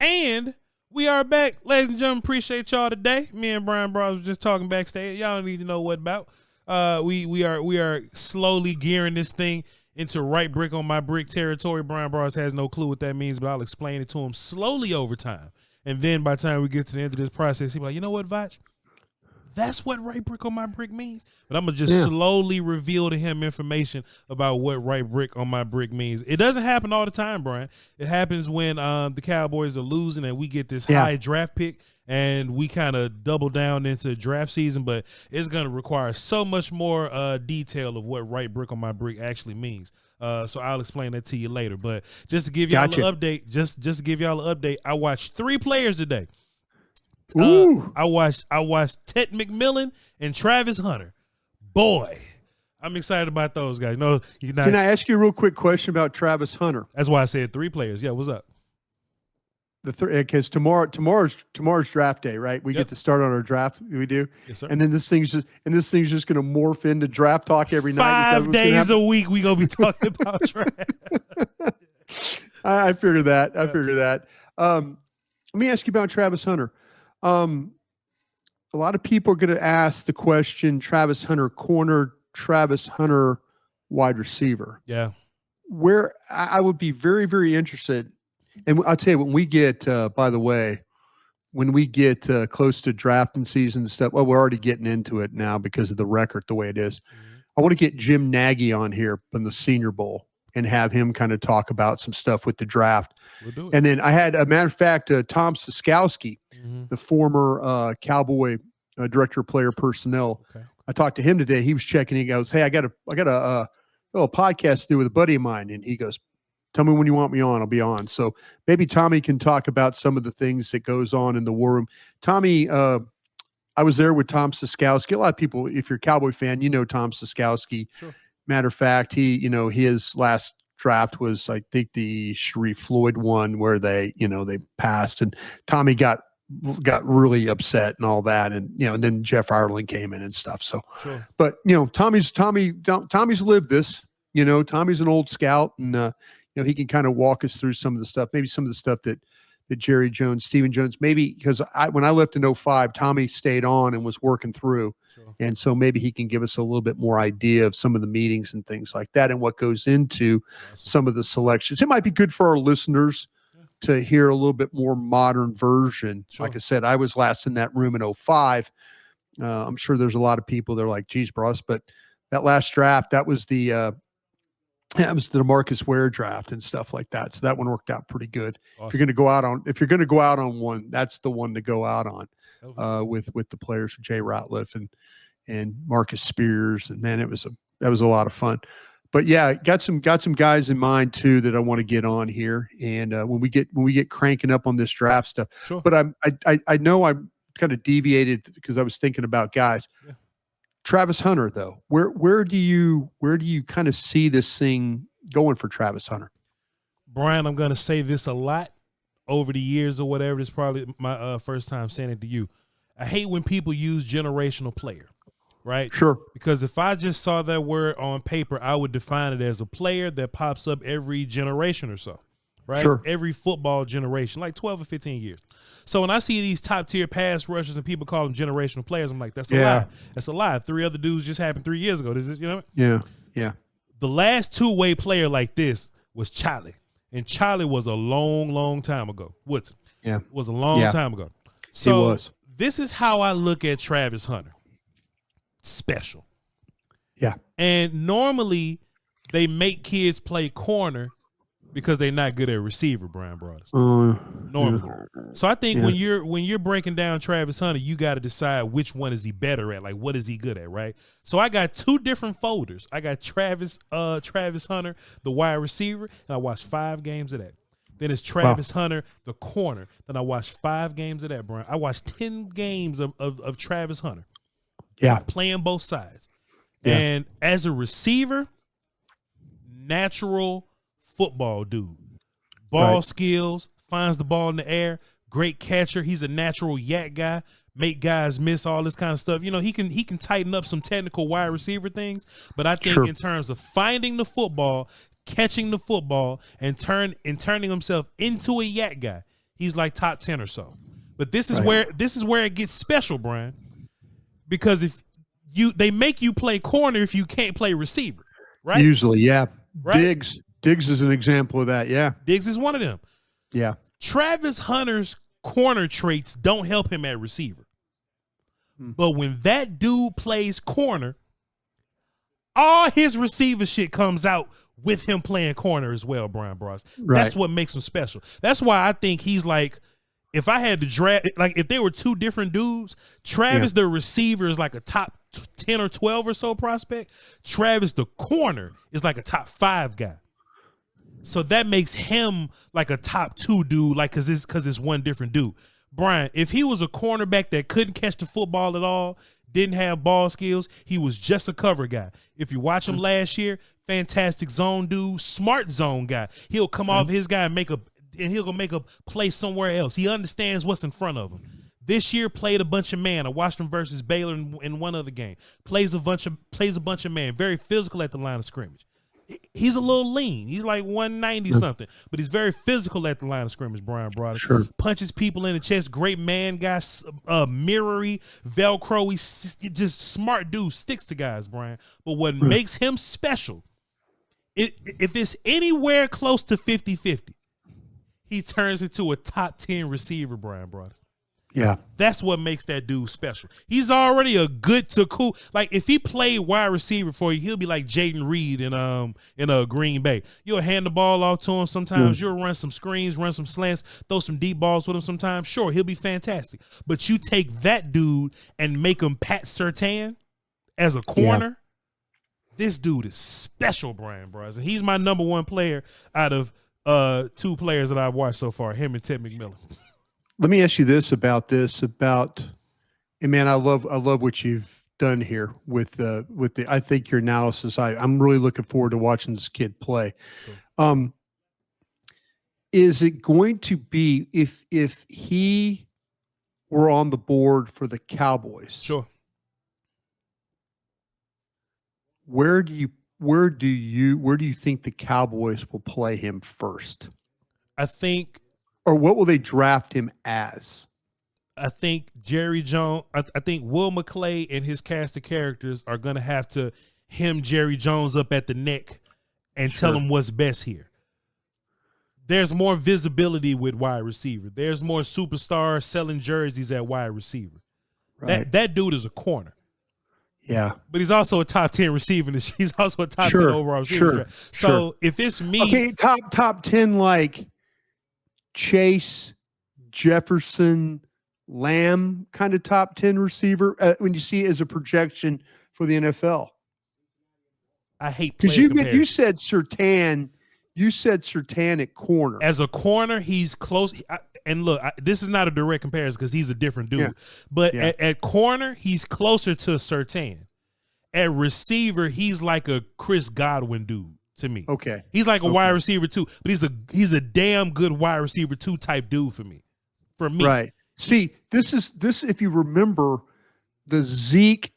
And we are back, ladies and gentlemen. Appreciate y'all today. Me and Bryan Broaddus was just talking backstage. Y'all don't need to know what about. We are slowly gearing this thing into right brick on my brick territory. Bryan Broaddus has no clue what that means, but I'll explain it to him slowly over time. And then by the time we get to the end of this process, he'll be like, you know what, Voch? That's what right brick on my brick means. But I'm going to just slowly reveal to him information about what right brick on my brick means. It doesn't happen all the time, Brian. It happens when the Cowboys are losing and we get this high draft pick and we kind of double down into draft season, but it's going to require so much more detail of what right brick on my brick actually means. So I'll explain that to you later. But just to give y'all an update, just to give y'all an update, I watched 3 players today. I watched Ted McMillan and Travis Hunter. Boy, I'm excited about those guys. No, can I ask you a real quick question about Travis Hunter? That's why I said 3 players. Yeah, what's up? Because tomorrow's draft day, right? We get to start on our draft. We do. Yes, sir. And then this thing's just going to morph into draft talk every night. 5 days a week, we gonna be talking about draft. I figured that. Let me ask you about Travis Hunter. A lot of people are going to ask the question: Travis Hunter corner, Travis Hunter wide receiver. Yeah. Where I would be very, very interested. And I'll tell you, when we get, by the way, close to drafting season and stuff, well, we're already getting into it now because of the record, the way it is. Mm-hmm. I want to get Jim Nagy on here from the Senior Bowl and have him kind of talk about some stuff with the draft. We'll do it. And then I had, a matter of fact, Tom Siskowski, the former Cowboy director of player personnel. Okay. I talked to him today. He was checking. He goes, "Hey, I got a little podcast to do with a buddy of mine." And he goes, "Tell me when you want me on. I'll be on." So maybe Tommy can talk about some of the things that goes on in the war room. Tommy, I was there with Tom Siskowski. A lot of people, if you're a Cowboy fan, you know Tom Siskowski. Sure. Matter of fact, his last draft was, I think, the Sharif Floyd one where they passed, and Tommy got really upset and all that, and and then Jeff Ireland came in and stuff. So, sure. But Tommy's lived this. Tommy's an old scout, and he can kind of walk us through some of the stuff, maybe some of the stuff that Jerry Jones, Stephen Jones, maybe because when I left in 2005, Tommy stayed on and was working through. Sure. And so maybe he can give us a little bit more idea of some of the meetings and things like that and what goes into some of the selections. It might be good for our listeners to hear a little bit more modern version. Sure. Like I said, I was last in that room in 2005. I'm sure there's a lot of people that are like, geez, Broaddus, but that last draft, that was the DeMarcus Ware draft and stuff like that. So that one worked out pretty good. Awesome. If you're going to go out on one, that's the one to go out on, with the players, Jay Ratliff and Marcus Spears. And man, that was a lot of fun. But yeah, got some guys in mind too that I want to get on here. And when we get cranking up on this draft stuff, sure. But I know I'm kind of deviated because I was thinking about guys. Yeah. Travis Hunter, though, where do you kind of see this thing going for Travis Hunter? Brian, I'm going to say this a lot over the years or whatever. This is probably my first time saying it to you. I hate when people use generational player, right? Sure. Because if I just saw that word on paper, I would define it as a player that pops up every generation or so, right? Sure. Every football generation, like 12 or 15 years. So when I see these top-tier pass rushers and people call them generational players, I'm like, that's a lie. That's a lie. 3 other dudes just happened 3 years ago. This is, Yeah. The last two-way player like this was Charlie, and Charlie was a long, long time ago. Woodson. Yeah. Was a long time ago. So he was. This is how I look at Travis Hunter. Special. Yeah. And normally they make kids play corner because they're not good at receiver, Bryan Broaddus. Normally. Yeah. So I think when you're breaking down Travis Hunter, you got to decide which one is he better at. Like, what is he good at, right? So I got 2 different folders. I got Travis Hunter, the wide receiver, and I watched 5 games of that. Then it's Travis Hunter, the corner. Then I watched 5 games of that, Brian. I watched 10 games of Travis Hunter. Yeah. Playing both sides. Yeah. And as a receiver, natural football dude. Ball skills, finds the ball in the air, great catcher. He's a natural yak guy, make guys miss, all this kind of stuff. He can tighten up some technical wide receiver things, but I think in terms of finding the football, catching the football, and turning himself into a yak guy, he's like top 10 or so. But this is where it gets special, Brian, because if they make you play corner if you can't play receiver, right? Usually, yeah. Right? Diggs is an example of that. Yeah, Diggs is one of them. Yeah. Travis Hunter's corner traits don't help him at receiver. But when that dude plays corner, all his receiver shit comes out with him playing corner as well, Bryan Broaddus. Right. That's what makes him special. That's why I think he's like, if I had to draft, like if they were two different dudes, Travis the receiver is like a top 10 or 12 or so prospect. Travis the corner is like a top 5 guy. So that makes him like a top 2 dude, like because it's one different dude. Brian, if he was a cornerback that couldn't catch the football at all, didn't have ball skills, he was just a cover guy. If you watch him last year, fantastic zone dude, smart zone guy. He'll come off his guy and he'll go make a play somewhere else. He understands what's in front of him. This year played a bunch of man. I watched him versus Baylor in one other game. Plays a bunch of man. Very physical at the line of scrimmage. He's a little lean. He's like 190 something, but he's very physical at the line of scrimmage. Bryan Broaddus. Sure. Punches people in the chest. Great man, guys. Mirrory, Velcro. He's just smart dude. Sticks to guys, Brian. But what makes him special, if it's anywhere close to 50-50, he turns into a top 10 receiver, Bryan Broaddus. Yeah. That's what makes that dude special. He's already a good to cool. Like if he played wide receiver for you, he'll be like Jaden Reed in Green Bay. You'll hand the ball off to him sometimes. You'll run some screens, run some slants, throw some deep balls with him sometimes. Sure, he'll be fantastic. But you take that dude and make him Pat Surtain as a corner. This dude is special, Bryan Broaddus. And he's my number 1 player out of 2 players that I've watched so far, him and Ted McMillan. Let me ask you this, and man, I love what you've done here with the, I think your analysis, I'm really looking forward to watching this kid play. Sure. Is it going to be, if he were on the board for the Cowboys? Sure. Where do you think the Cowboys will play him first? I think, or what will they draft him as? I think Jerry Jones, I think Will McClay and his cast of characters are going to have to hem Jerry Jones up at the neck and tell him what's best here. There's more visibility with wide receiver. There's more superstars selling jerseys at wide receiver. Right. That dude is a corner. Yeah. But he's also a top 10 receiver. He's also a top 10 overall receiver. So if it's me. Okay, top 10 like Chase, Jefferson, Lamb kind of top 10 receiver when you see it as a projection for the NFL. I hate because you said Surtain. You said Surtain at corner. As a corner, he's close. And look, this is not a direct comparison because he's a different dude. Yeah. But at corner, he's closer to Surtain. At receiver, he's like a Chris Godwin dude to me. Okay. He's like a wide receiver too, but he's a damn good wide receiver 2 type dude for me. Right. See, this if you remember the Zeke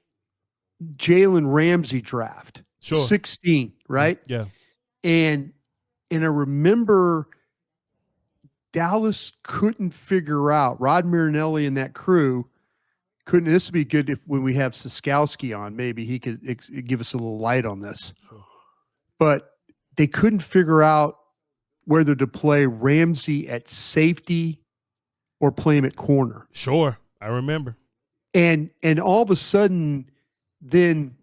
Jalen Ramsey draft. Sure. 16, right? Yeah. And I remember Dallas couldn't figure out, Rod Marinelli and that crew couldn't. This would be good when we have Siskowski on. Maybe he could give us a little light on this. Sure. But they couldn't figure out whether to play Ramsey at safety or play him at corner. Sure, I remember. And all of a sudden, then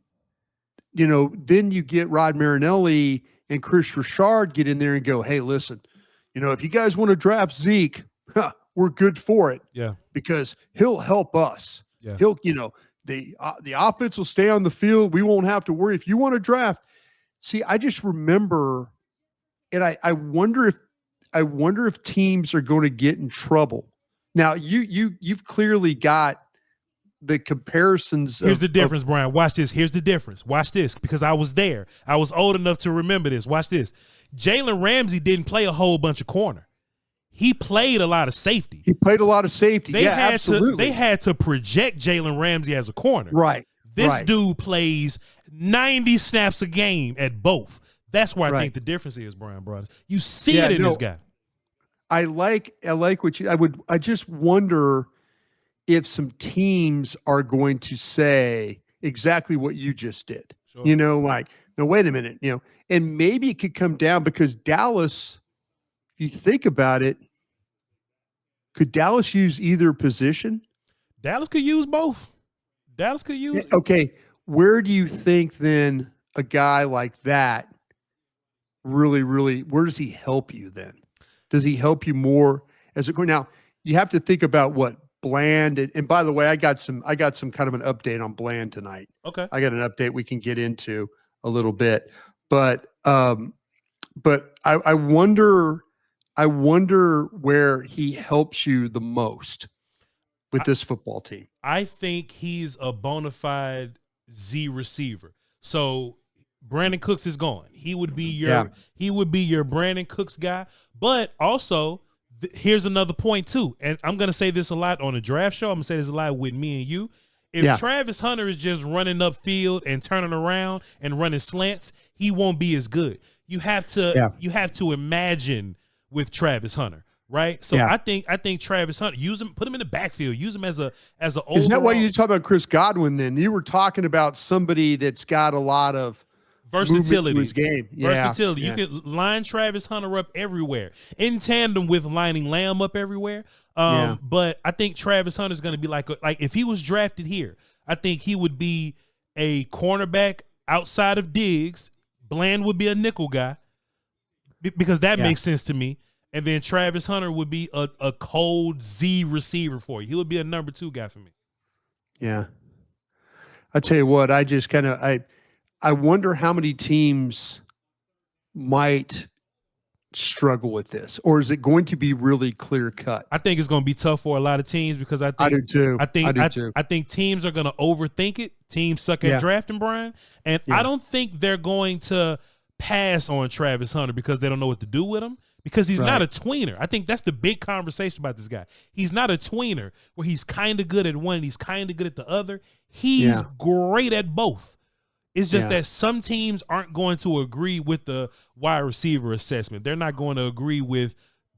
you get Rod Marinelli and Chris Richard get in there and go, hey, listen, if you guys want to draft Zeke, we're good for it. Yeah. Because he'll help us. Yeah. He'll, the offense will stay on the field. We won't have to worry. If you want to draft. See, I just remember, and I wonder if teams are going to get in trouble. Now you've clearly got the comparisons. Here's the difference, Brian. Watch this. Here's the difference. Watch this, because I was there. I was old enough to remember this. Watch this. Jalen Ramsey didn't play a whole bunch of corner. He played a lot of safety. Absolutely. They had to project Jalen Ramsey as a corner. Right. This dude plays 90 snaps a game at both. That's where I think the difference is, Bryan Broaddus. You see it in this guy. I like what I just wonder if some teams are going to say exactly what you just did. Sure. You know, like, no, wait a minute, you know, and maybe it could come down because Dallas, if you think about it, could Dallas use either position? Dallas could use both. Dallas could use. Okay. Where do you think then a guy like that really, where does he help you then? Does he help you more as a now? You have to think about what Bland and by the way, I got some kind of an update on Bland tonight. Okay. I got an update we can get into a little bit, but I wonder where he helps you the most with this football team. I think he's a bona fide Z receiver. So Brandon Cooks is gone. He would be your Brandon Cooks guy. But also, here's another point too. And I'm gonna say this a lot on the draft show. I'm gonna say this a lot with me and you. If Travis Hunter is just running upfield and turning around and running slants, he won't be as good. You have to imagine with Travis Hunter, right? So I think Travis Hunter, put him in the backfield, use him as a overall. Is that why you talk about Chris Godwin then? You were talking about somebody that's got a lot of versatility to his game. Versatility. You can line Travis Hunter up everywhere in tandem with lining Lamb up everywhere. But I think Travis Hunter is going to be like if he was drafted here, I think he would be a cornerback outside of Diggs. Bland would be a nickel guy because that makes sense to me. And then Travis Hunter would be a cold Z receiver for you. He would be a number 2 guy for me. Yeah. I tell you what, I just kind of, I wonder how many teams might struggle with this, or is it going to be really clear cut? I think it's going to be tough for a lot of teams because I do too. I think teams are going to overthink it. Teams suck at drafting, Brian, and I don't think they're going to pass on Travis Hunter because they don't know what to do with him. Because he's not a tweener. I think that's the big conversation about this guy. He's not a tweener where he's kind of good at one and he's kind of good at the other. He's great at both. It's just that some teams aren't going to agree with the wide receiver assessment. They're not going to agree with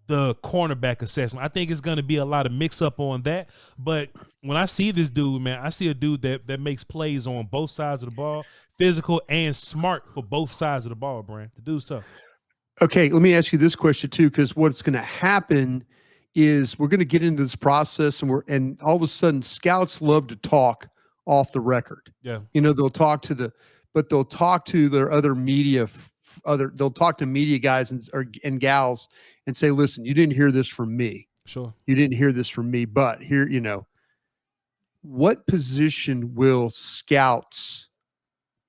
the cornerback assessment. I think it's going to be a lot of mix up on that. But when I see this dude, man, I see a dude that makes plays on both sides of the ball, physical and smart for both sides of the ball, Brian. The dude's tough. Okay, let me ask you this question too, because what's going to happen is we're going to get into this process, and all of a sudden, scouts love to talk off the record. Yeah, you know, they'll talk to their other media, they'll talk to media guys and gals and say, "Listen, you didn't hear this from me. Sure, you didn't hear this from me, but here, you know, what position will scouts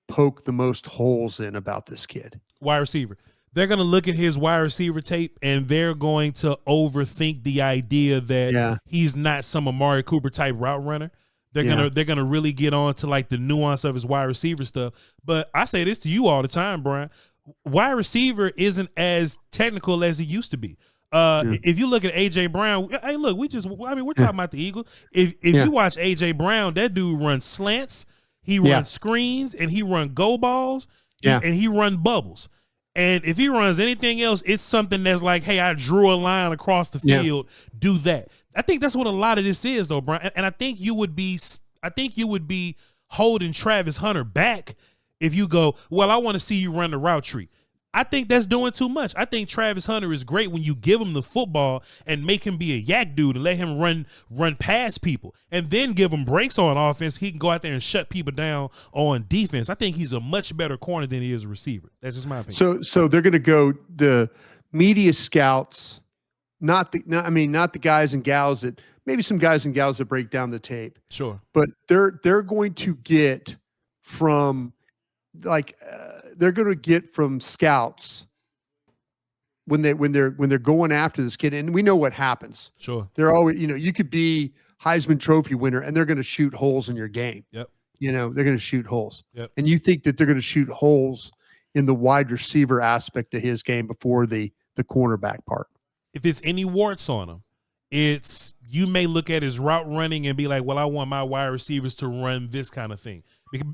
poke the most holes in about this kid?" Wide receiver. They're going to look at his wide receiver tape and they're going to overthink the idea that he's not some Amari Cooper type route runner. They're going to really get on to like the nuance of his wide receiver stuff. But I say this to you all the time, Brian. Wide receiver isn't as technical as he used to be. If you look at AJ Brown, hey, look, we're talking about the Eagles. If you watch AJ Brown, that dude runs slants, he runs screens, and he runs go balls, and he runs bubbles. And if he runs anything else, it's something that's like, hey, I drew a line across the field, do that. I think that's what a lot of this is, though, Brian. And I think you would be holding Travis Hunter back if you go, well, I want to see you run the route tree. I think that's doing too much. I think Travis Hunter is great when you give him the football and make him be a yak dude and let him run past people and then give him breaks on offense. He can go out there and shut people down on defense. I think he's a much better corner than he is a receiver. That's just my opinion. So they're going to go the media scouts, not the guys and gals that maybe some guys and gals that break down the tape. Sure. But they're going to get from they're going to get from scouts when they're going after this kid, and we know what happens. Sure, they're always, you know, you could be Heisman Trophy winner, and they're going to shoot holes in your game. Yep, you know, they're going to shoot holes. Yep, and you think that they're going to shoot holes in the wide receiver aspect of his game before the cornerback part. If it's any warts on him, you may look at his route running and be like, well, I want my wide receivers to run this kind of thing.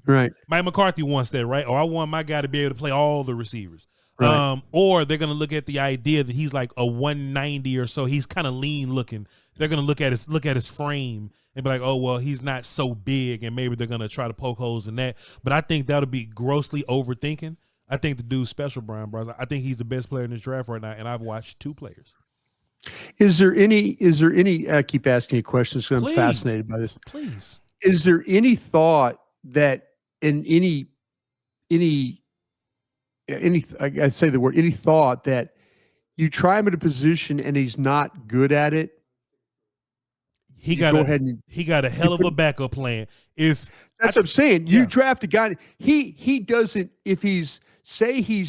Right. Mike McCarthy wants that, right? Or I want my guy to be able to play all the receivers. Right. Or they're gonna look at the idea that he's like a 190 or so. He's kind of lean looking. They're gonna look at his frame and be like, oh well, he's not so big, and maybe they're gonna try to poke holes in that. But I think that'll be grossly overthinking. I think the dude's special, Bryan Broaddus. I think he's the best player in this draft right now, and I've watched 2 players. Is there any, I keep asking you questions because I'm fascinated by this. Please. Is there any thought that in any I say the word, any thought that you try him at a position and he's not good at it? He got a hell of a backup plan. That's what I'm saying. You draft a guy, he doesn't, if he's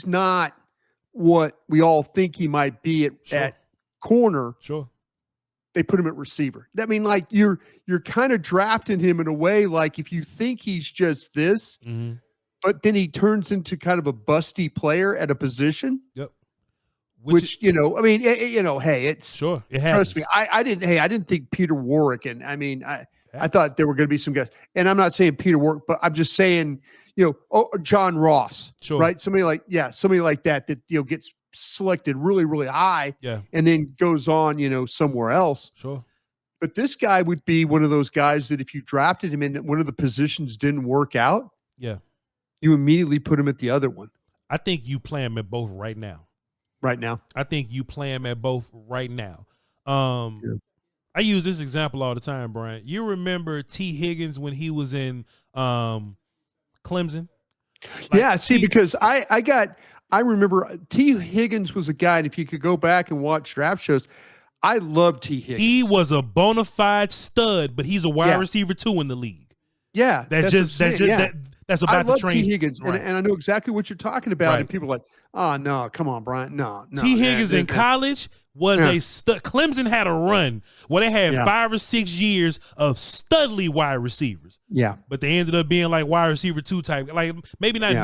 not what we all think he might be at corner. Sure. They put him at receiver. I mean, like you're kind of drafting him in a way, like if you think he's just this, but then he turns into kind of a busty player at a position. Yep. Which I mean, hey, it's sure. It trust me. I didn't think Peter Warwick, and I mean, I thought there were going to be some guys, and I'm not saying Peter Warwick, but I'm just saying, John Ross, right? Somebody like that gets selected really, really high, and then goes on, somewhere else. Sure. But this guy would be one of those guys that if you drafted him in one of the positions didn't work out, you immediately put him at the other one. I think you play him at both right now. Right now. I think you play him at both right now. I use this example all the time, Brian. You remember T. Higgins when he was in Clemson? Because I remember T. Higgins was a guy, and if you could go back and watch draft shows, I love T. Higgins. He was a bona fide stud, but he's a wide receiver 2 in the league. Yeah. That's about the train. T. Higgins, and I know exactly what you're talking about. Right. And people are like, oh, no, come on, Brian. No. T. Higgins in college was a stud. Clemson had a run where they had 5 or 6 years of studly wide receivers. Yeah. But they ended up being like wide receiver 2 type. Like maybe not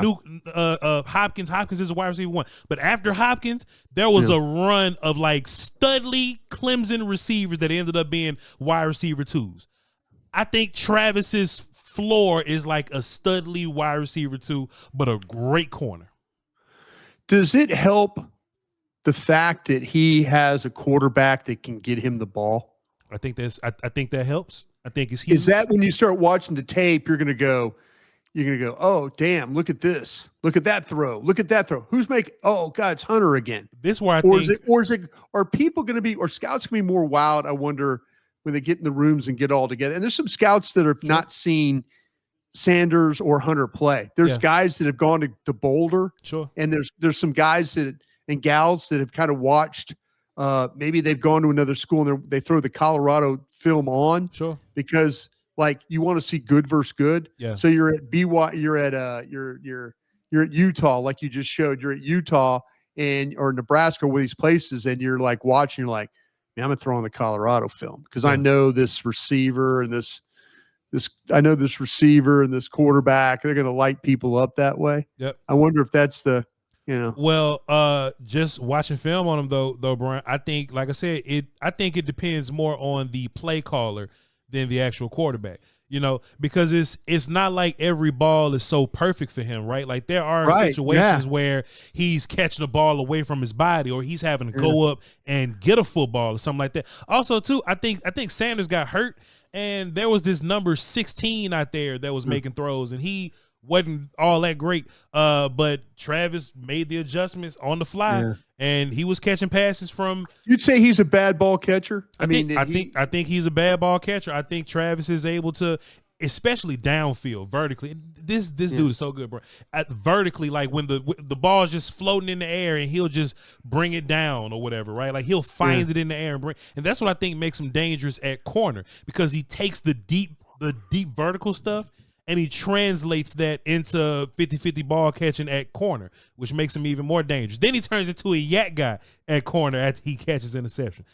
Hopkins. Hopkins is a wide receiver 1. But after Hopkins, there was a run of like studly Clemson receivers that ended up being wide receiver 2s. I think Travis's floor is like a studly wide receiver 2, but a great corner. Does it help the fact that he has a quarterback that can get him the ball? I think that helps. I think it's huge. Is that when you start watching the tape, you're gonna go, oh damn, look at this. Look at that throw. Look at that throw. Who's making God, it's Hunter again. This why are people gonna be, or scouts gonna be more wild, I wonder, when they get in the rooms and get all together. And there's some scouts that have not seen Sanders or Hunter play. There's guys that have gone to Boulder. Sure. And there's some guys and gals that have kind of watched, maybe they've gone to another school and they throw the Colorado film on. Sure. Because like you want to see good versus good. Yeah. So you're at you're at Utah, like you just showed. You're at Utah or Nebraska, or one of these places, and you're like watching, you're like, man, I'm gonna throw on the Colorado film because I know this receiver and this quarterback, they're going to light people up that way. Yep. I wonder if that's Well, just watching film on him though, Brian, I think, like I said, I think it depends more on the play caller than the actual quarterback. Because it's not like every ball is so perfect for him, right? Like there are situations where he's catching the ball away from his body, or he's having to go up and get a football or something like that. Also, too, I think Sanders got hurt, and there was this number 16 out there that was making throws, and he wasn't all that great. But Travis made the adjustments on the fly, and he was catching passes from. You'd say he's a bad ball catcher. I think he's a bad ball catcher. I think Travis is able to, especially downfield, vertically. This dude is so good, bro. Vertically, like when the ball is just floating in the air, and he'll just bring it down or whatever, right? Like he'll find it in the air and that's what I think makes him dangerous at corner, because he takes the deep vertical stuff and he translates that into 50-50 ball catching at corner, which makes him even more dangerous. Then he turns into a yak guy at corner after he catches interception.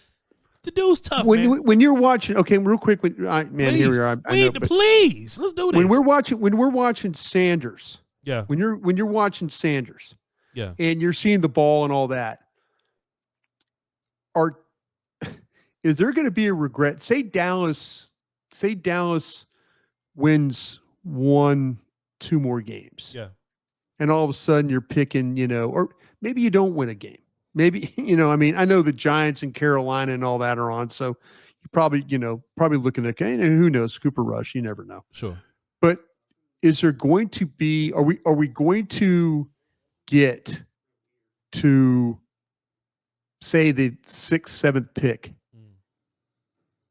The dude's tough, man. When you're watching, okay, real quick, please, here we are. Please, let's do this. When we're watching Sanders, When you're watching Sanders, and you're seeing the ball and all that, is there going to be a regret? Say Dallas wins 1-2 more games. Yeah. and all of a sudden you're picking, or maybe you don't win a game. Maybe, I mean, I know the Giants and Carolina and all that are on, so you probably looking at, who knows, Cooper Rush, you never know. Sure. But is there going to be, are we going to get to say the 6th, 7th pick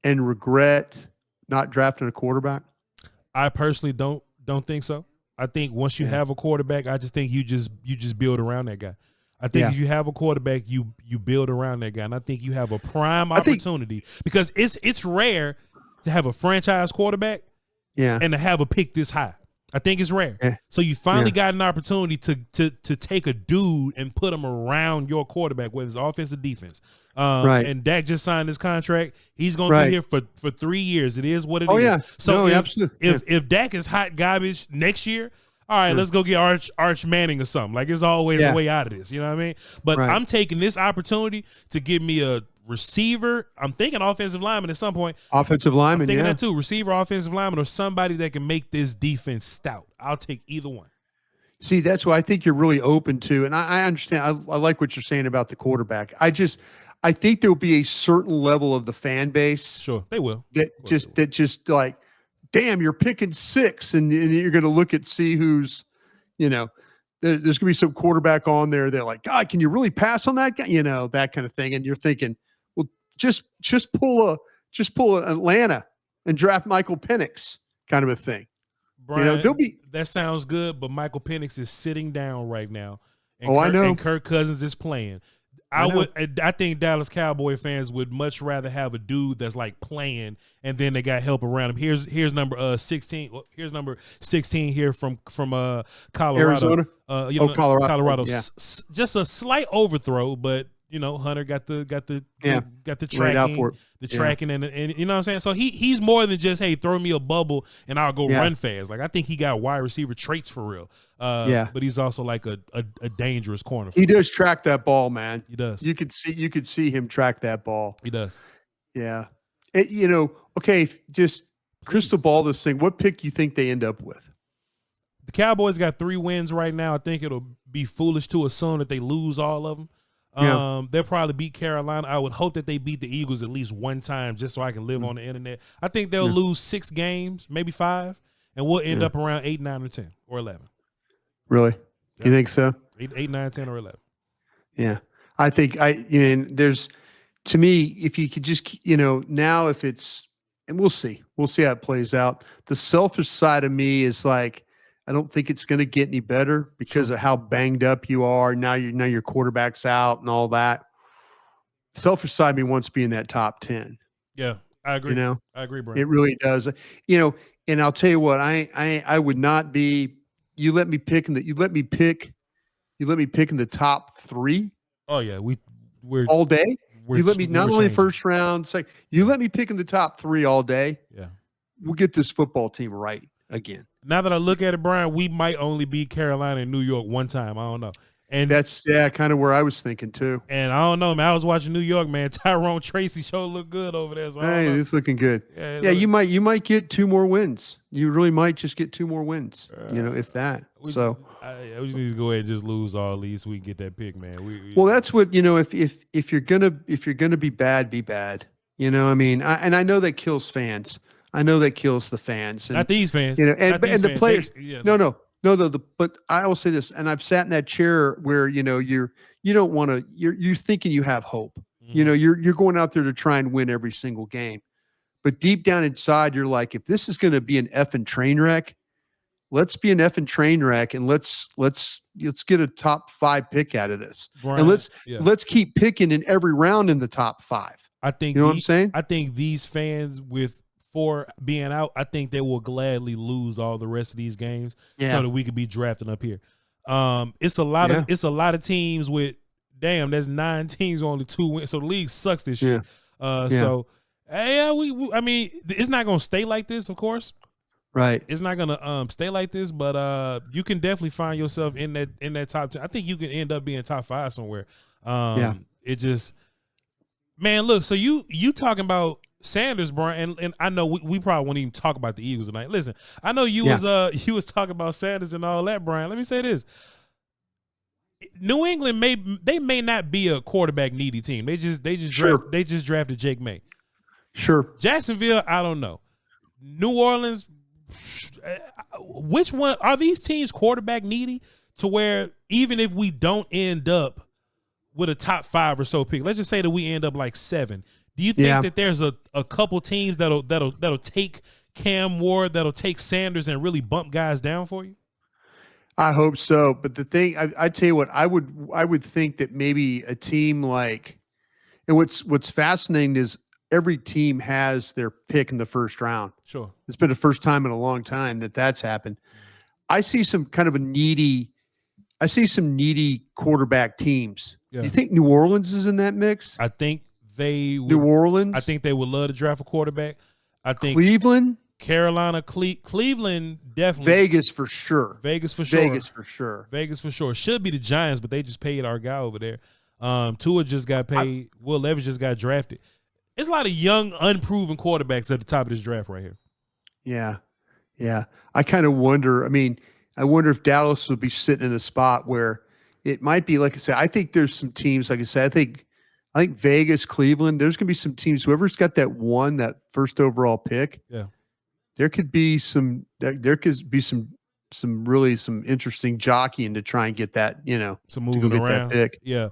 and regret not drafting a quarterback? I personally don't think so. I think once you have a quarterback, I just think you just build around that guy. I think if you have a quarterback, you build around that guy, and I think you have a prime opportunity because it's rare to have a franchise quarterback, and to have a pick this high. I think it's rare. Yeah. So you finally got an opportunity to take a dude and put him around your quarterback, whether it's offense or defense. And Dak just signed his contract. He's going to be here for 3 years. It is what it is. Yeah. So absolutely. If Dak is hot garbage next year, all right, let's go get Arch Manning or something. Like, it's always a way out of this. You know what I mean? But I'm taking this opportunity to give me a receiver. I'm thinking offensive lineman at some point. Offensive lineman, I'm thinking that too. Receiver, offensive lineman, or somebody that can make this defense stout. I'll take either one. See, that's what I think you're really open to. And I understand. I like what you're saying about the quarterback. I think there'll be a certain level of the fan base. Sure, they will. That just like, damn, you're picking 6, and you're going to see who's, there's going to be some quarterback on there. They're like, God, can you really pass on that guy? That kind of thing. And you're thinking, well, just pull an Atlanta and draft Michael Penix kind of a thing. Brian, that sounds good, but Michael Penix is sitting down right now. And I know. And Kirk Cousins is playing. I think Dallas Cowboy fans would much rather have a dude that's like playing, and then they got help around him. Here's number 16. Here's number 16 here from Colorado. Arizona. Colorado. Yeah. Just a slight overthrow, but Hunter got the tracking, and you know what I'm saying. So he's more than just, hey, throw me a bubble and I'll go run fast. Like, I think he got wide receiver traits for real. But he's also like a dangerous corner. He does track that ball, man. He does. You could see him track that ball. He does. Yeah. Okay, just crystal ball this thing. What pick do you think they end up with? The Cowboys got 3 wins right now. I think it'll be foolish to assume that they lose all of them. They'll probably beat Carolina. I would hope that they beat the Eagles at least one time, just so I can live on the internet. I think they'll lose 6 games, maybe 5, and we'll end up around 8, 9, or 10, or 11. Really? You think so? 8, 9, 10, or 11. Yeah, I think there's, to me, if you could just now, if it's, and we'll see how it plays out. The selfish side of me is like, I don't think it's going to get any better because of how banged up you are. Now your quarterback's out and all that. Selfish side of me wants to be in that top 10. Yeah, I agree. I agree, Brian. It really does. And I'll tell you what, I would not be. You let me pick in the top 3. Oh yeah, we're all day. You let me not only first round, you let me pick in the top 3 all day. Yeah, we'll get this football team right again. Now that I look at it, Brian, we might only beat Carolina and New York one time. I don't know. And that's kind of where I was thinking too. And I don't know, man. I was watching New York, man. Tyrone Tracy sure looked good over there. So it's looking good. Yeah, you might get 2 more wins. You really might just get 2 more wins. If that. We just need to go ahead and just lose all these so we can get that pick, man. Well, that's what if you're gonna be bad, be bad. I mean, I know that kills fans. I know that kills the fans. And, not these fans. And the players. No. But I will say this, and I've sat in that chair where you're thinking you have hope. Mm-hmm. You're going out there to try and win every single game, but deep down inside, you're like, if this is going to be an effing train wreck, let's be an effing train wreck, and let's get a top 5 pick out of this, Brian, and let's keep picking in every round in the top 5. I think what I'm saying. I think these fans with 4 being out, I think they will gladly lose all the rest of these games so that we could be drafting up here. It's a lot of teams with that's 9 teams only 2 wins. So the league sucks this year. So I mean, it's not gonna stay like this, of course. Right. It's not gonna stay like this, but you can definitely find yourself in that top 10. I think you can end up being top 5 somewhere. It just, man, look, so you talking about Sanders, Brian, and I know we probably won't even talk about the Eagles tonight. Listen, I know you was talking about Sanders and all that, Brian. Let me say this. New England may not be a quarterback needy team. They just drafted Jake May. Sure. Jacksonville, I don't know. New Orleans, which one are these teams quarterback needy to where even if we don't end up with a top 5 or so pick, let's just say that we end up like 7. Do you think that there's a couple teams that'll take Cam Ward, that'll take Sanders and really bump guys down for you? I hope so. But the thing, I tell you what, I would think that maybe a team like, and what's fascinating is every team has their pick in the first round. Sure. It's been the first time in a long time that's happened. I see some kind of needy quarterback teams. Yeah. Do you think New Orleans is in that mix? I think New Orleans. I think they would love to draft a quarterback. I think Cleveland. Carolina, Cleveland, definitely. Vegas for sure. Vegas for sure. Should be the Giants, but they just paid our guy over there. Tua just got paid. Will Levis just got drafted. It's a lot of young, unproven quarterbacks at the top of this draft right here. Yeah. I kind of wonder. I mean, I wonder if Dallas would be sitting in a spot where it might be, like I said, I think there's some teams, like I said, I think Vegas, Cleveland, there's going to be some teams, whoever's got that first overall pick. Yeah. There could be some really interesting jockeying to try and get that, some moving to go around. Get that pick. Yeah.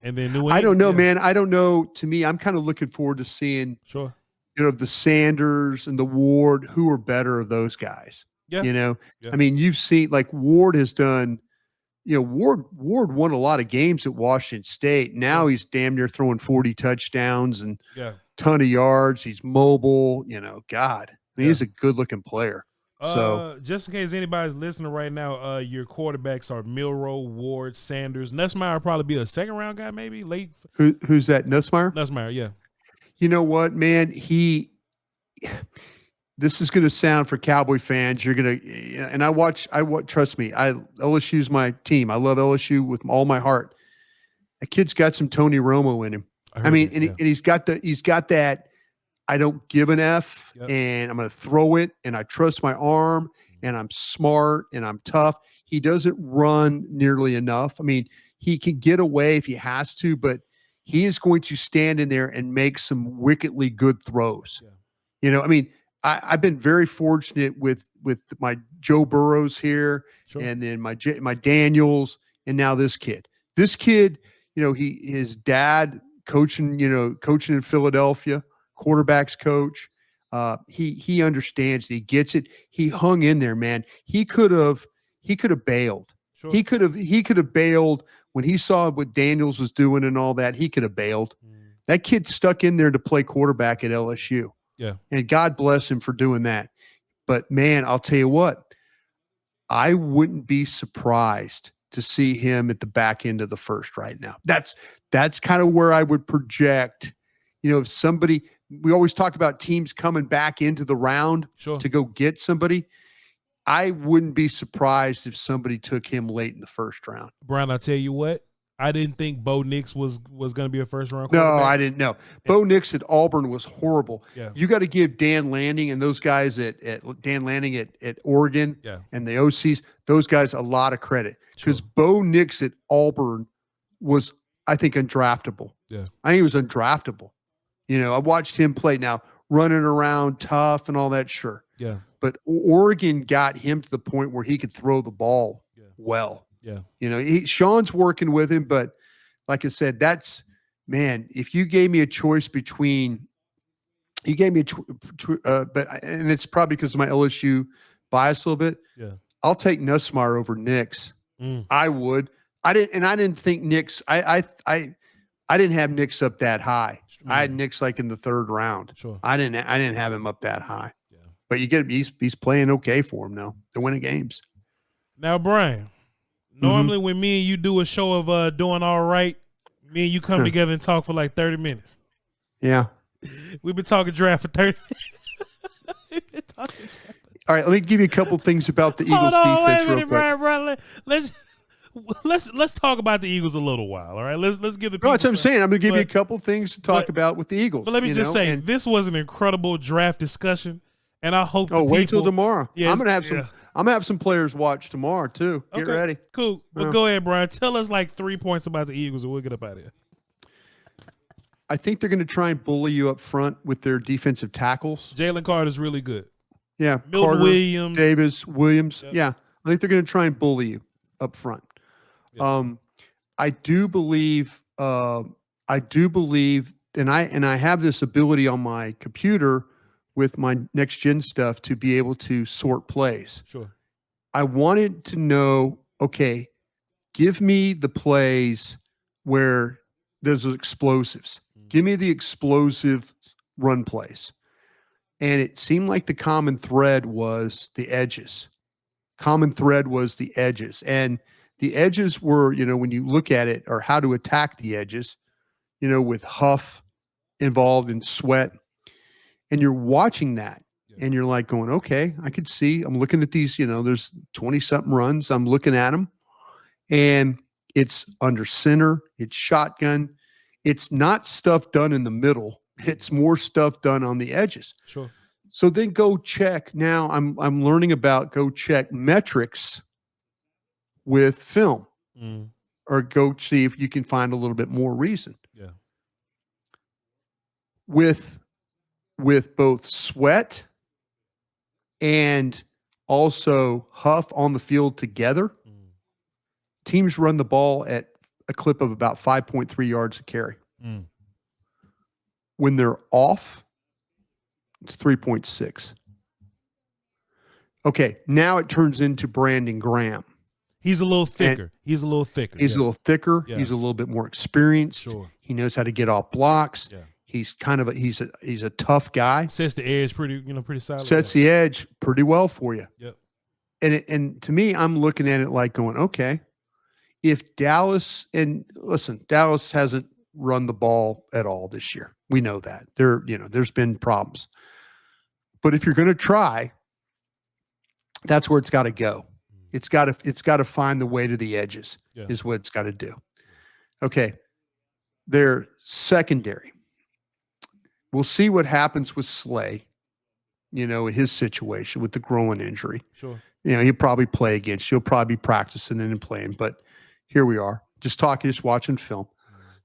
And then New England, I don't know, man. I don't know. To me, I'm kind of looking forward to seeing, the Sanders and the Ward, who are better of those guys. Yeah. I mean, you've seen like Ward has done. Ward won a lot of games at Washington State. Now he's damn near throwing 40 touchdowns and ton of yards. He's mobile. God, he's a good-looking player. So, just in case anybody's listening right now, your quarterbacks are Milroe, Ward, Sanders. Nussmeier will probably be a second-round guy, maybe late. Who's that? Nussmeier? Nussmeier, yeah. You know what, man? This is going to sound for Cowboy fans. You're going to, and trust me, LSU's my team. I love LSU with all my heart. That kid's got some Tony Romo in him. He's got that, I don't give an F and I'm going to throw it and I trust my arm and I'm smart and I'm tough. He doesn't run nearly enough. I mean, he can get away if he has to, but he is going to stand in there and make some wickedly good throws. Yeah. I've been very fortunate with my Joe Burrows here, and then my Daniels, and now this kid. This kid, his dad coaching in Philadelphia, quarterbacks coach. He understands. He gets it. He hung in there, man. He could have bailed. Sure. He could have bailed when he saw what Daniels was doing and all that. He could have bailed. That kid stuck in there to play quarterback at LSU. Yeah. And God bless him for doing that. But man, I'll tell you what, I wouldn't be surprised to see him at the back end of the first right now. That's kind of where I would project, if somebody, we always talk about teams coming back into the round to go get somebody. I wouldn't be surprised if somebody took him late in the first round. Brian, I'll tell you what, I didn't think Bo Nix was going to be a first-round quarterback. No, I didn't know. Bo Nix at Auburn was horrible. Yeah. You got to give Dan Lanning and those guys at Oregon and the OCs, those guys a lot of credit. Because Bo Nix at Auburn was, I think, undraftable. Yeah. I think he was undraftable. I watched him play now, running around tough and all that, sure. Yeah. But Oregon got him to the point where he could throw the ball well. Yeah. Sean's working with him, but like I said, if you gave me a choice between, and it's probably because of my LSU bias a little bit. Yeah. I'll take Nussmeier over Nix. I would. I didn't think Nix, I didn't have Nix up that high. I had Nix like in the third round. Sure. I didn't have him up that high. Yeah. But he's playing okay for him now. They're winning games. Now, Brian, normally when me and you do a show of doing all right, me and you come together and talk for like 30 minutes. Yeah. We've been talking draft for 30 minutes. All right, let me give you a couple things about the Eagles defense real quick. Brian, let's talk about the Eagles a little while. All right, let's give the people. No, that's what I'm saying. I'm going to give you a but- couple things to talk about with the Eagles. But let me just say, this was an incredible draft discussion, and I hope. Wait till tomorrow. Yes, I'm going to have some. I'm gonna have some players watch tomorrow too. Get ready. Cool. Well, go ahead, Brian. Tell us like 3 points about the Eagles, and we'll get up out of here. I think they're going to try and bully you up front with their defensive tackles. Jalen Carter's really good. Yeah, Milton Carter, Williams, Davis, Williams. Yep. Yeah, I think they're going to try and bully you up front. Yep. I do believe, and I have this ability on my computer with my next gen stuff to be able to sort plays. Sure. I wanted to know, okay, give me the plays where there's explosives. Give me the explosive run plays. And it seemed like the common thread was the edges. And the edges were, when you look at it, or how to attack the edges, with Huff involved in Sweat. And you're watching that and you're like going, okay, I could see, I'm looking at these, there's 20 something runs. I'm looking at them and it's under center. It's shotgun. It's not stuff done in the middle. It's more stuff done on the edges. Sure. So then go check. Now I'm learning about go check metrics with film or go see if you can find a little bit more reason. Yeah. With both Sweat and also Huff on the field together, teams run the ball at a clip of about 5.3 yards a carry. When they're off, it's 3.6. Okay, now it turns into Brandon Graham. He's a little thicker. He's a little thicker. He's a little thicker. Yeah. He's a little bit more experienced. Sure. He knows how to get off blocks. Yeah. He's kind of he's a tough guy. Sets the edge pretty solid. Sets the edge pretty well for you. Yep. And to me, I'm looking at it like going, okay, if Dallas, and listen, Dallas hasn't run the ball at all this year. We know that. There's been problems. But if you're going to try, that's where it's got to go. It's got to find the way to the edges is what it's got to do. Okay. Their secondary. We'll see what happens with Slay, in his situation with the groin injury. Sure. He'll probably play against you. He'll probably be practicing and playing, but here we are. Just watching film.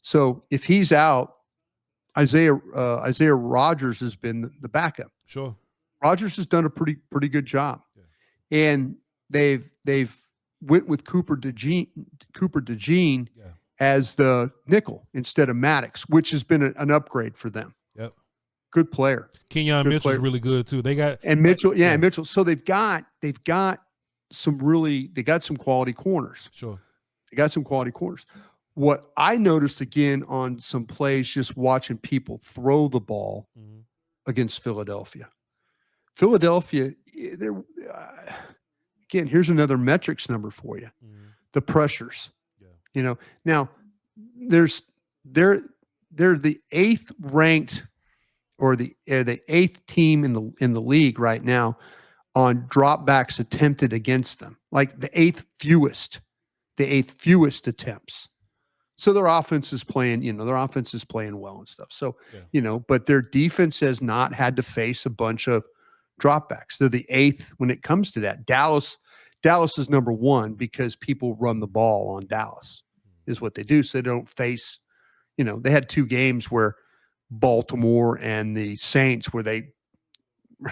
So if he's out, Isaiah Rodgers has been the backup. Sure. Rodgers has done a pretty good job. Yeah. And they've went with Cooper DeJean as the nickel instead of Maddox, which has been an upgrade for them. Yep. Good player. Kenyon Mitchell's really good too. They got Mitchell, and Mitchell. So they've got some quality corners. Sure. They got some quality corners. What I noticed again on some plays, just watching people throw the ball against Philadelphia. Philadelphia, again, here's another metrics number for you. The pressures. Yeah. Now they're the 8th ranked or the 8th team in the league right now on dropbacks attempted against them. Like the 8th fewest attempts. So their offense is playing, well and stuff. So, but their defense has not had to face a bunch of dropbacks. They're the 8th when it comes to that. Dallas is number 1 because people run the ball on Dallas is what they do. So they don't face, they had 2 games where Baltimore and the Saints where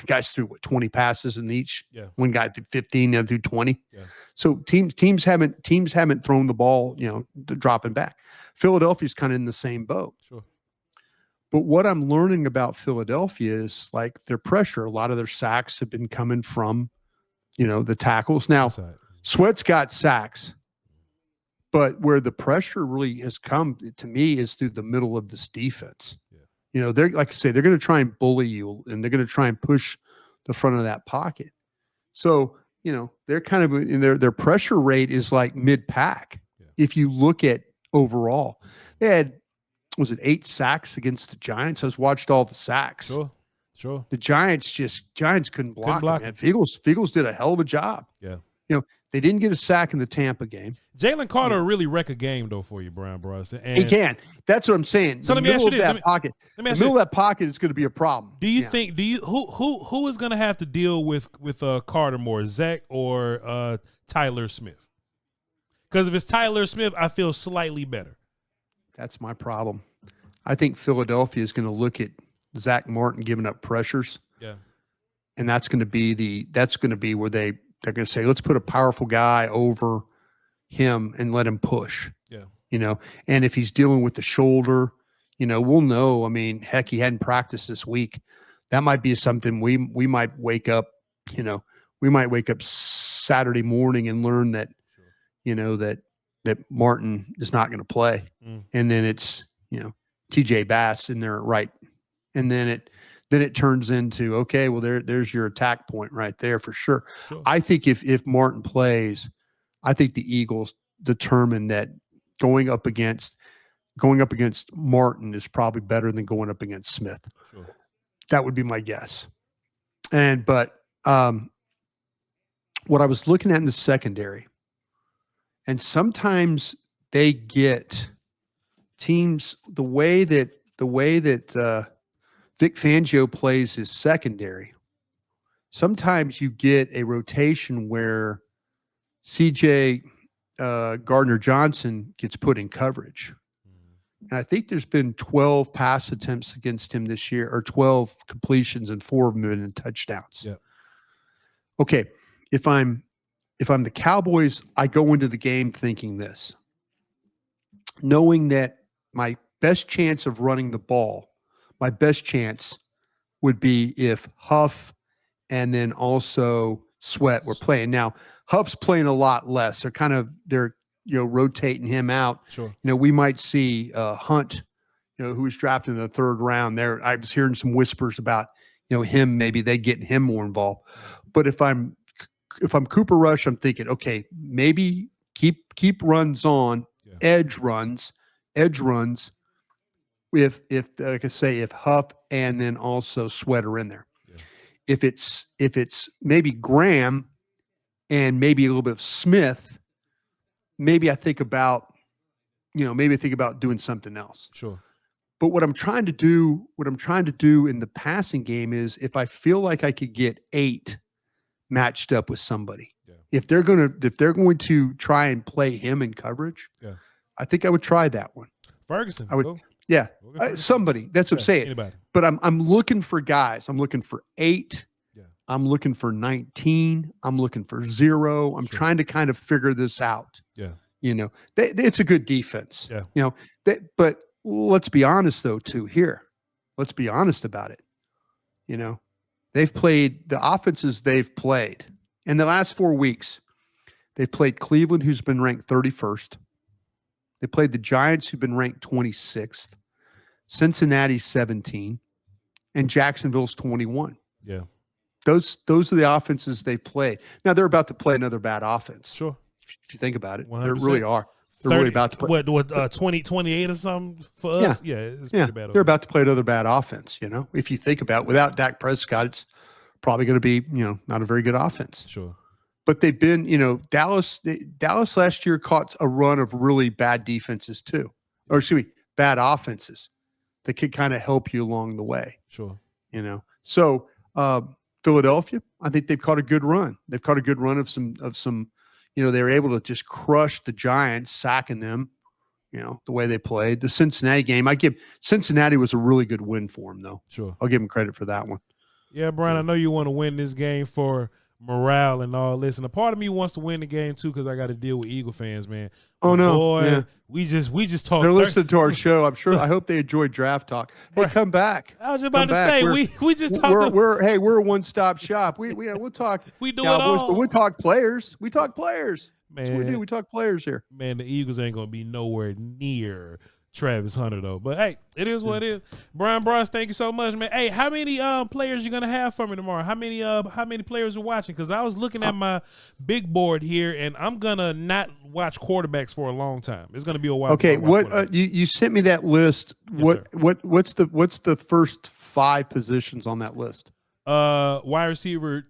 guys threw 20 passes in each. Yeah. One guy threw 15, the other threw 20. Yeah. So teams haven't thrown the ball, dropping back. Philadelphia's kind of in the same boat. Sure. But what I'm learning about Philadelphia is like their pressure. A lot of their sacks have been coming from, the tackles. Now, Sweat's got sacks, but where the pressure really has come to me is through the middle of this defense. They're like I say, they're going to try and bully you and they're going to try and push the front of that pocket. So, they're kind of in their pressure rate is like mid-pack. Yeah. If you look at overall, they had, was it 8 sacks against the Giants? I watched all the sacks. Sure. The Giants couldn't block them. Man. Fiegels did a hell of a job. Yeah. They didn't get a sack in the Tampa game. Jalen Carter really wreck a game though for you, Bryan Broaddus. He can. That's what I'm saying. So let me ask you this: the middle of that pocket is going to be a problem. Do you think? Who is going to have to deal with Carter more, Zach or Tyler Smith? Because if it's Tyler Smith, I feel slightly better. That's my problem. I think Philadelphia is going to look at Zach Martin giving up pressures. Yeah. And that's going to be where they're going to say, let's put a powerful guy over him and let him push. Yeah. And if he's dealing with the shoulder, we'll know. I mean, heck, he hadn't practiced this week. That might be something we might wake up, Saturday morning and learn that, that Martin is not going to play. And then it's, TJ Bass in there, right. And then it turns into, okay, well, there's your attack point right there for sure. I think if Martin plays, I think the Eagles determine that going up against Martin is probably better than going up against Smith. Sure. That would be my guess. But what I was looking at in the secondary, and sometimes they get teams the way that Vic Fangio plays his secondary. Sometimes you get a rotation where CJ Gardner-Johnson gets put in coverage. And I think there's been 12 pass attempts against him this year, or 12 completions, and 4 of them have been touchdowns. Yeah. Okay, if I'm the Cowboys, I go into the game thinking this, knowing that my best chance of running the ball, my best chance would be if Huff and then also Sweat were playing. Now, Huff's playing a lot less. They're rotating him out. Sure. We might see Hunt, who was drafted in the 3rd round there. I was hearing some whispers about, him, maybe they getting him more involved. But if I'm Cooper Rush, I'm thinking, okay, maybe keep runs on, edge runs. If like I say, if Huff and then also Sweat are in there. Yeah. If it's maybe Graham and maybe a little bit of Smith, maybe I think about doing something else. Sure. But what I'm trying to do in the passing game is, if I feel like I could get 8 matched up with somebody, if they're going to try and play him in coverage, I think I would try that one. Ferguson. I would. Yeah. Somebody. That's what I'm saying. Anybody. But I'm looking for guys. I'm looking for 8. Yeah. I'm looking for 19. I'm looking for 0. I'm trying to kind of figure this out. Yeah. It's a good defense. Yeah. But let's be honest though, too, here. Let's be honest about it. They've played the offenses they've played in the last 4 weeks. They've played Cleveland, who's been ranked 31st. They played the Giants, who've been ranked 26th. Cincinnati 17, and Jacksonville's 21. Yeah. Those are the offenses they played. Now they're about to play another bad offense. Sure. If you think about it, 100%. they really are. They're 30, really about to play. What 28 or something for us? Yeah, it's pretty bad. They're about to play another bad offense. If you think about it, without Dak Prescott, it's probably going to be not a very good offense. Sure. But they've been Dallas last year caught a run of really bad defenses too, or excuse me, bad offenses that could kind of help you along the way. Sure. So Philadelphia, I think they've caught a good run. They've caught a good run of some. They were able to just crush the Giants, sacking them. The way they played. The Cincinnati game, Cincinnati was a really good win for them, though. Sure. I'll give them credit for that one. Yeah, Brian, I know you want to win this game for morale and all this, and a part of me wants to win the game too because I got to deal with Eagle fans, man. Oh no, boy, yeah. we just talk. They're listening to our show. I'm sure. I hope they enjoy Draft Talk. Hey, come back. I was just about to say we just talk. We're a one-stop shop. We'll talk. We do Cowboys, it all. but we talk players. We talk players. Man, that's what we do. We talk players here. Man, the Eagles ain't gonna be nowhere near Travis Hunter though. But hey, it is what it is. Bryan Broaddus, thank you so much, man. Hey, how many players you gonna have for me tomorrow? How many players are watching? Because I was looking at my big board here, and I'm gonna not watch quarterbacks for a long time. It's gonna be a while. Okay, what you sent me that list? Yes, What's the first 5 positions on that list? Wide receiver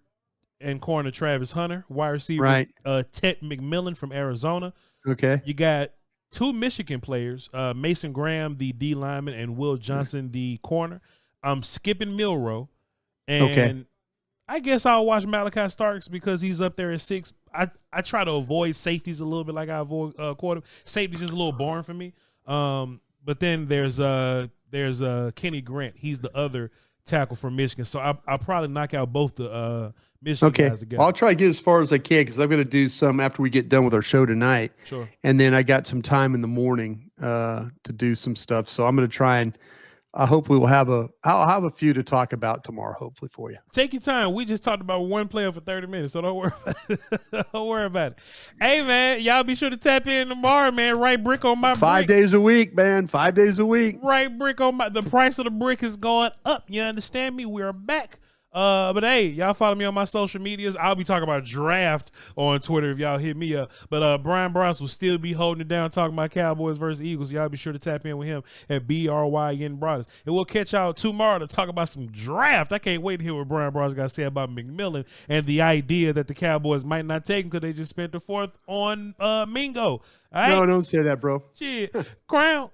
and corner Travis Hunter, wide receiver Ted McMillan from Arizona. Okay. You got 2 Michigan players, Mason Graham, the D lineman, and Will Johnson, the corner. I'm skipping Milroe, and I guess I'll watch Malachi Starks because he's up there at 6. I try to avoid safeties a little bit, like I avoid quarter. Safety's just a little boring for me. But then there's Kenny Grant. He's the other tackle from Michigan. So I'll probably knock out both the Michigan guys together. I'll try to get as far as I can because I'm going to do some after we get done with our show tonight. Sure. And then I got some time in the morning to do some stuff. So I'm going to try and hopefully I'll have a few to talk about tomorrow, hopefully for you. Take your time. We just talked about one player for 30 minutes, so don't worry about it. Don't worry about it. Hey, man, y'all be sure to tap in tomorrow, man. Right brick on my 5 days a week, man. 5 days a week. Right brick on the price of the brick is going up. You understand me? We're back. But hey, y'all follow me on my social medias. I'll be talking about draft on Twitter if y'all hit me up. But Bryan Broaddus will still be holding it down, talking about Cowboys versus Eagles. Y'all be sure to tap in with him at BRYN Broaddus. And we'll catch y'all tomorrow to talk about some draft. I can't wait to hear what Bryan Broaddus got to say about McMillan and the idea that the Cowboys might not take him because they just spent the 4th on Mingo. All right? No, don't say that, bro. Shit. Crown.